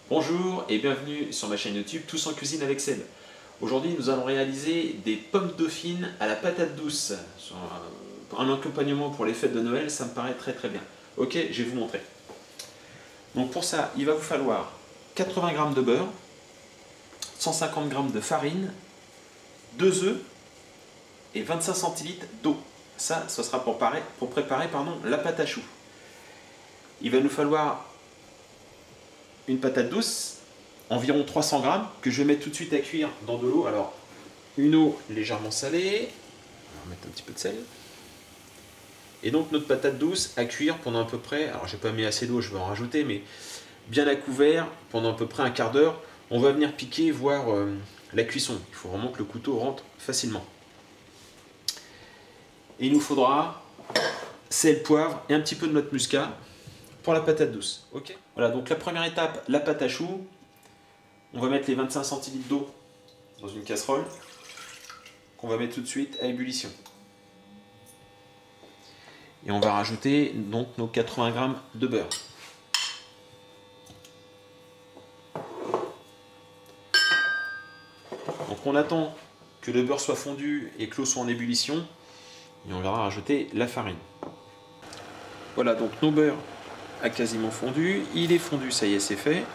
Bonjour et bienvenue sur ma chaîne YouTube Tous en cuisine avec Seb. Aujourd'hui nous allons réaliser des pommes dauphines à la patate douce. Un accompagnement pour les fêtes de Noël, ça me paraît très bien. Ok, je vais vous montrer. Donc pour ça, il va vous falloir 80 g de beurre, 150 g de farine, 2 œufs et 25 centilitres d'eau. Ça, ce sera pour préparer la pâte à choux. Il va nous falloir une patate douce, environ 300 g, que je vais mettre tout de suite à cuire dans de l'eau. Alors, une eau légèrement salée, on va mettre un petit peu de sel. Et donc notre patate douce à cuire pendant à peu près, alors j'ai pas mis assez d'eau, je vais en rajouter, mais bien à couvert pendant à peu près un quart d'heure. On va venir piquer, voir la cuisson. Il faut vraiment que le couteau rentre facilement. Et il nous faudra sel, poivre et un petit peu de noix de muscade pour la patate douce. Ok. Voilà, donc la première étape, la pâte à choux. On va mettre les 25 centilitres d'eau dans une casserole qu'on va mettre tout de suite à ébullition. Et on va rajouter donc nos 80 g de beurre. Donc on attend que le beurre soit fondu et que l'eau soit en ébullition. Et on va rajouter la farine. Voilà, donc nos beurres a quasiment fondu. Il est fondu, ça y est, c'est fait.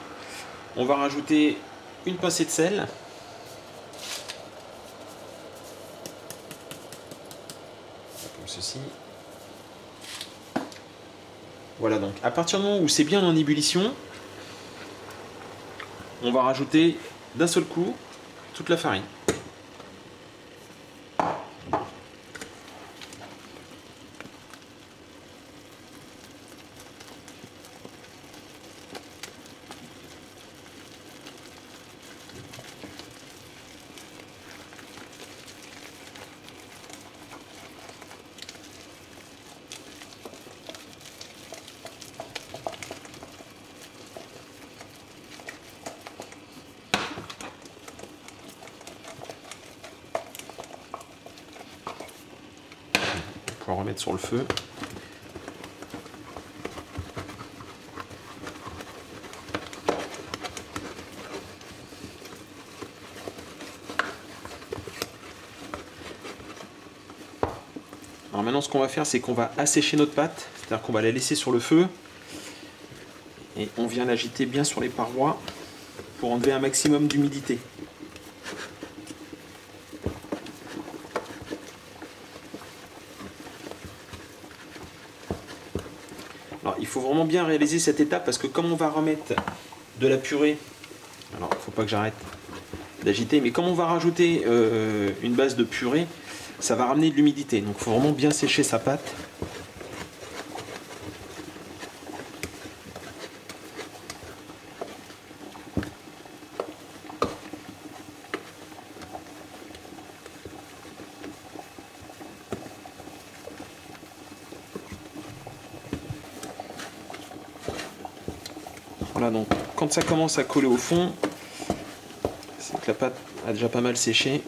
On va rajouter une pincée de sel. Comme ceci. Voilà, donc à partir du moment où c'est bien en ébullition, on va rajouter d'un seul coup toute la farine. On va remettre sur le feu. Alors maintenant ce qu'on va faire, c'est qu'on va assécher notre pâte, c'est-à-dire qu'on va la laisser sur le feu et on vient l'agiter bien sur les parois pour enlever un maximum d'humidité. Alors il faut vraiment bien réaliser cette étape parce que comme on va remettre de la purée, alors il ne faut pas que j'arrête d'agiter, mais comme on va rajouter une base de purée, ça va ramener de l'humidité. Donc il faut vraiment bien sécher sa pâte. Voilà, donc quand ça commence à coller au fond, c'est que la pâte a déjà pas mal séché.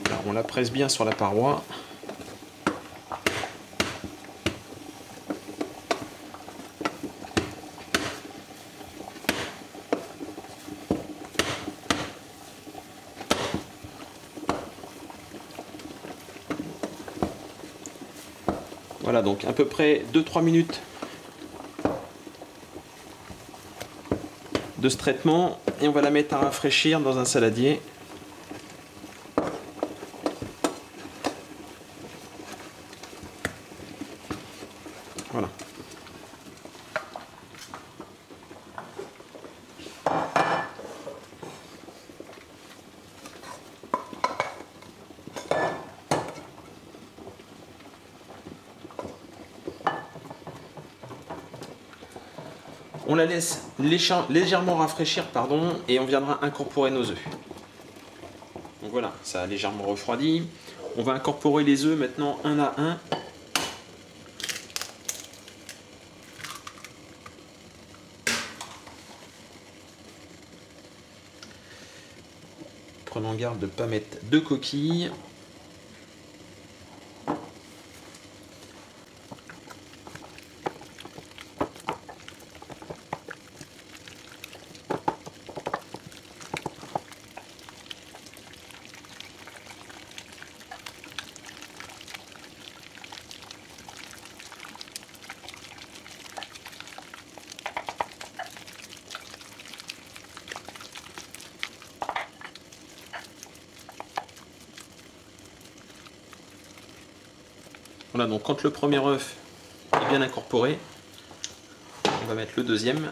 Là, on la presse bien sur la paroi. Voilà, donc à peu près 2-3 minutes de ce traitement et on va la mettre à rafraîchir dans un saladier. Voilà. On la laisse légèrement rafraîchir, et on viendra incorporer nos œufs. Donc voilà, ça a légèrement refroidi. On va incorporer les œufs maintenant un à un. Prenons garde de ne pas mettre de coquilles. Voilà, donc quand le premier œuf est bien incorporé, on va mettre le deuxième.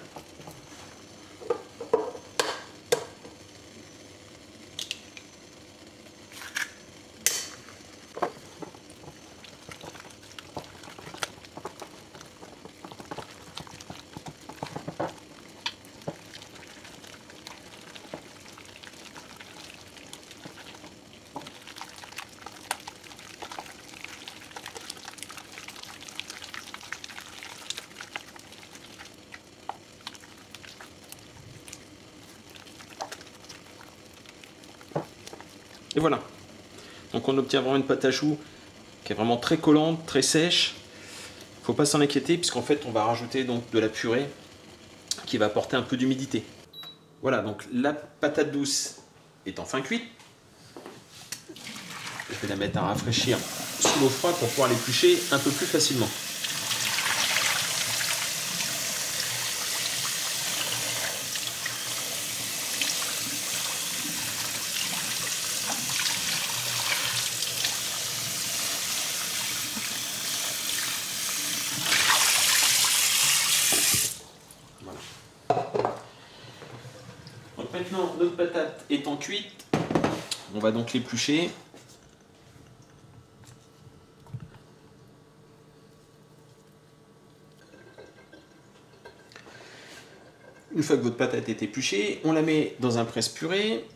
Et voilà. Donc on obtient vraiment une pâte à choux qui est vraiment très collante, très sèche. Il ne faut pas s'en inquiéter puisqu'en fait on va rajouter donc de la purée qui va apporter un peu d'humidité. Voilà, donc la patate douce est enfin cuite. Je vais la mettre à rafraîchir sous l'eau froide pour pouvoir l'éplucher un peu plus facilement. Donc maintenant, notre patate étant cuite, on va donc l'éplucher. Une fois que votre patate est épluchée, on la met dans un presse-purée.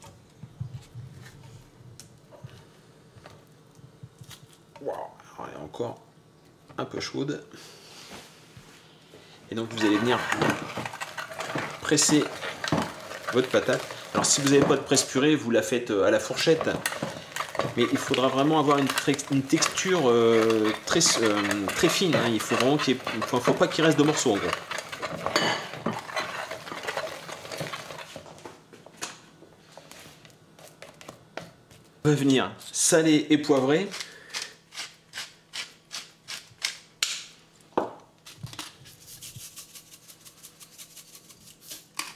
Wow, alors elle est encore un peu chaude. Et donc vous allez venir presser votre patate. Alors si vous n'avez pas de presse-purée, vous la faites à la fourchette. Mais il faudra vraiment avoir une texture très fine. Hein. Il faut vraiment faut pas qu'il reste de morceaux en gros. On va venir saler et poivrer.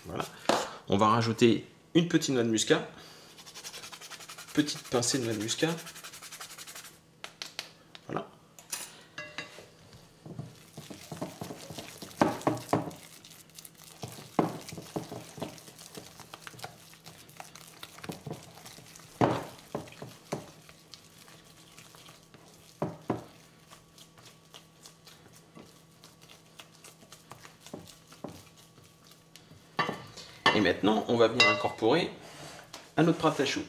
Voilà. On va rajouter une petite noix de muscade. Petite pincée de noix de muscade. Voilà. Et maintenant, on va venir incorporer à notre pâte à choux.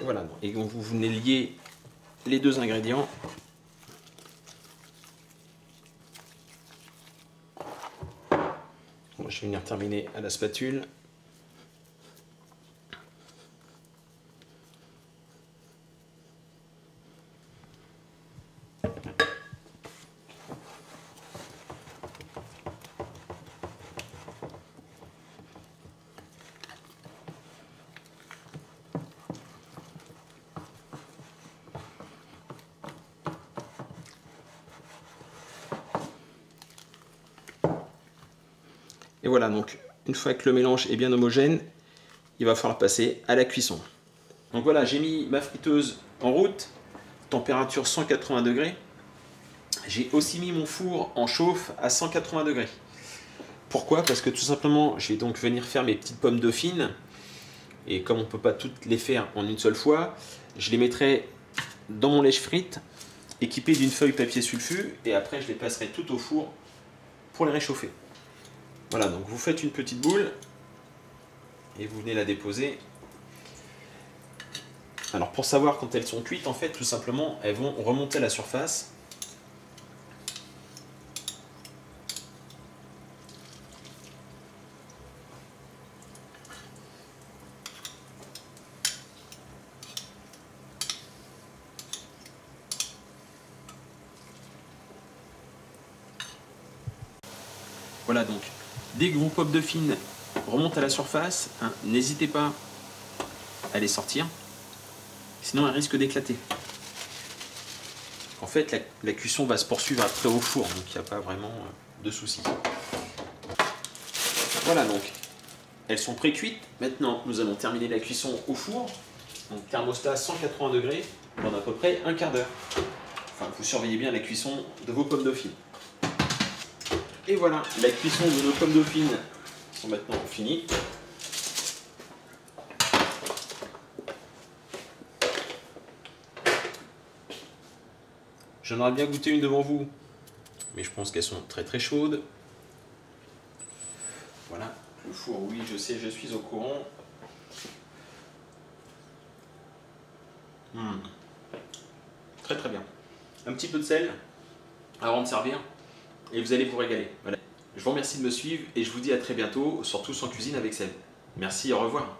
Voilà, et vous venez lier les deux ingrédients. Bon, je vais venir terminer à la spatule. Et voilà, donc une fois que le mélange est bien homogène, il va falloir passer à la cuisson. Donc voilà, j'ai mis ma friteuse en route, température 180 degrés. J'ai aussi mis mon four en chauffe à 180 degrés. Pourquoi? Parce que tout simplement, je vais donc venir faire mes petites pommes dauphines. Et comme on ne peut pas toutes les faire en une seule fois, je les mettrai dans mon lèche-frite, équipé d'une feuille papier sulfu. Et après, je les passerai tout au four pour les réchauffer. Voilà, donc vous faites une petite boule et vous venez la déposer. Alors pour savoir quand elles sont cuites, en fait, tout simplement, elles vont remonter à la surface. Voilà, donc Dès que vos pommes de fines remontent à la surface, hein, n'hésitez pas à les sortir, sinon elles risquent d'éclater. En fait, la cuisson va se poursuivre après au four, donc il n'y a pas vraiment de souci. Voilà, donc elles sont pré-cuites. Maintenant, nous allons terminer la cuisson au four. Donc thermostat 180 degrés pendant à peu près un quart d'heure. Enfin, vous surveillez bien la cuisson de vos pommes dauphines. Et voilà, la cuisson de nos pommes dauphines sont maintenant finies. J'en aurais bien goûté une devant vous, mais je pense qu'elles sont très très chaudes. Voilà, le four, oui, je sais, je suis au courant. Très très bien. Un petit peu de sel avant de servir et vous allez vous régaler. Voilà. Je vous remercie de me suivre et je vous dis à très bientôt sur Tous en cuisine avec Seb. Merci, au revoir.